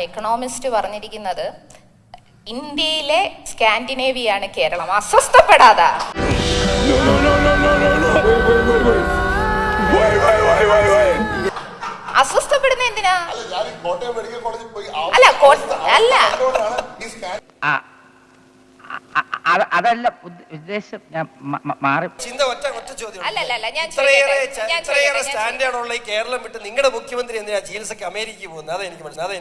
Economist പറഞ്ഞിരിക്കുന്നത് ഇന്ത്യയിലെ സ്കാൻഡിനേവിയാണ് കേരളം. അസ്വസ്ഥപ്പെടാതെ അസ്വസ്ഥപ്പെടുന്ന എന്തിനാ? അല്ല അല്ല അതല്ല ഉദ്ദേശം. ഞാൻ മാറി ചിന്ത ഒറ്റ ചോദ്യം. അല്ല ഞാൻ ഇത്രയേറെ സ്റ്റാൻഡേർഡുള്ള ഈ കേരളം വിട്ട് നിങ്ങളുടെ മുഖ്യമന്ത്രി എന്തിനാ ചികിത്സക്ക് അമേരിക്കയിൽ പോകുന്നത്? അതെനിക്ക് മനസ്സിലായി.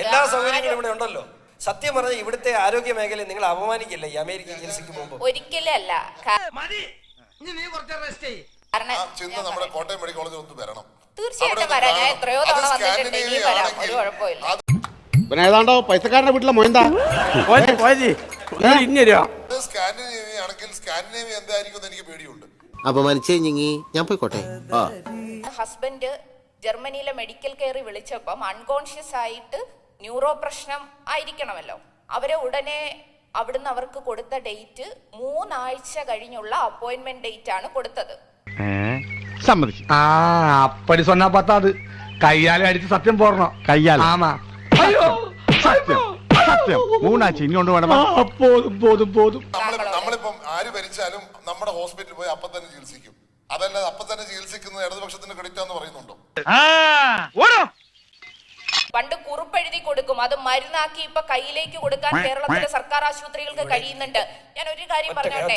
എല്ലാ സൗകര്യങ്ങളും ഇവിടെ ഉണ്ടല്ലോ. സത്യം പറഞ്ഞ ഇവിടുത്തെ ആരോഗ്യ മേഖലയെ നിങ്ങൾ അപമാനിക്കില്ല ഈ അമേരിക്ക ചികിത്സയ്ക്ക് പോകുമ്പോൾ? ഒരിക്കലും അല്ല. തീർച്ചയായിട്ടും വരാം. ഞാൻ എത്രയോ തവണ വന്നിട്ടുണ്ട്. ഇനി വരാം, ഒരു കുഴപ്പമില്ല. ഏതാണ്ടോ പൈസക്കാരന്റെ വീട്ടിലെ മൊയന്താ അപമാനിച്ചേ ഞാൻ പോയിക്കോട്ടെ. ഹസ്ബൻഡ് ജർമ്മനിയിലെ മെഡിക്കൽ കെയറിൽ വിളിച്ചപ്പം അൺകോൺഷ്യസ് ആയിട്ട് ന്യൂറോ പ്രശ്നം ആയിരിക്കണമല്ലോ. അവരെ ഉടനെ അവിടുന്ന് അവർക്ക് കൊടുത്ത ഡേറ്റ് 3 ആഴ്ച കഴിഞ്ഞുള്ള അപ്പോയിന്റ്മെന്റ് ഡേറ്റ് ആണ് കൊടുത്തത്. സമ്മതിച്ചു. അപ്പടി சொன்னா பத்தாது. കയ്യാലെ അടിച്ച് സത്യം പോരണം. കയ്യാൽ ആമാ. അയ്യോ സത്യം സത്യം. 3 ആഴ്ച ഇനിയോണ്ട് വേണം. പോതും നമ്മളിപ്പം ആര് ഭരിച്ചാലും നമ്മുടെ ഹോസ്പിറ്റലിൽ പോയി അപ്പൊ തന്നെ ചികിത്സിക്കും. അതല്ലാതെ അപ്പൊ തന്നെ ചികിത്സിക്കുന്നത് ഇടതുപക്ഷത്തിന് ക്രെഡിറ്റ് എന്ന് പറയുന്നുണ്ടോ? പണ്ട് കുറിപ്പെഴുതി കൊടുക്കും, അത് മരുന്നാക്കി ഇപ്പൊ കയ്യിലേക്ക് കൊടുക്കാൻ കേരളത്തിലെ സർക്കാർ ആശുപത്രികൾക്ക് കഴിയുന്നുണ്ട്. ഞാൻ ഒരു കാര്യം പറഞ്ഞോട്ടെ,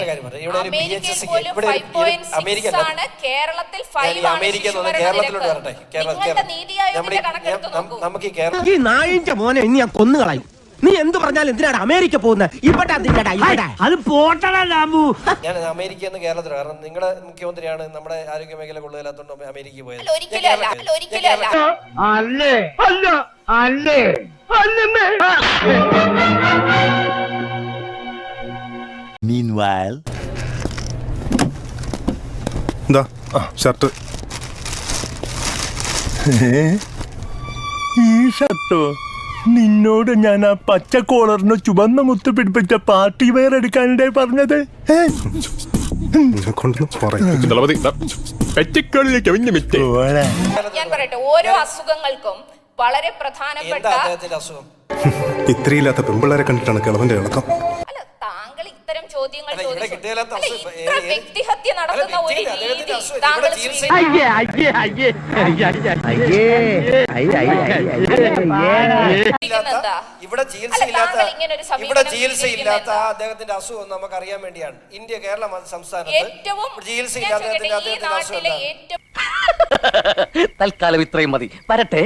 അമേരിക്കയിൽ പോലും 5.6 ആണ്, കേരളത്തിൽ 5 ആണ് നിങ്ങളുടെ നീതി ആയോഗിന്റെ കണക്കെടുത്ത് നോക്കൂ. ഈ നായിന്റെ മോനെ ഇനി ഞാൻ കൊന്നുകളയും. നീ എന്ത് പറഞ്ഞാലും എന്തിനാണ് അമേരിക്ക പോകുന്നത്? അത് പോട്ടടാ ലാബു. ഞാൻ അമേരിക്കയിൽ നിന്ന് കേരളത്തിൽ, കാരണം നിങ്ങളുടെ മുഖ്യമന്ത്രിയാണ് നമ്മുടെ ആരോഗ്യ മേഖല കൊള്ളുകയില്ലാത്തോണ്ട് അമേരിക്കയിൽ പോയത്. ഷർട്ട് ഈ ഷർട്ടോ നിന്നോട് ഞാൻ ആ പച്ച കോളറിന് ചുവന്ന മുത്ത് പിടിപ്പിച്ച പാർട്ടി വെയർ എടുക്കാനിടെ പറഞ്ഞത്. ഞാൻ പറയട്ടെ, ഓരോ അസുഖങ്ങൾക്കും വളരെ പ്രധാനപ്പെട്ട ഇത്രയില്ലാത്ത പെമ്പിള്ളേരെ കണ്ടിട്ടാണ് കിളവന്റെ ഇളക്കം. അല്ല, താങ്കൾ ഇത്തരം ചോദ്യങ്ങൾ വ്യക്തിഹത്യ നടത്തുന്ന ഒരു രീതി താങ്കൾ ഇവിടെ ചികിത്സയില്ലാത്ത അദ്ദേഹത്തിന്റെ അസുഖം നമുക്ക് അറിയാൻ വേണ്ടിയാണ്. ഇന്ത്യ കേരള സംസ്ഥാനത്ത് ചികിത്സയില്ലാത്ത അദ്ദേഹത്തിന്റെ അസുഖം. തൽക്കാലം ഇത്രയും മതി. വരട്ടെ.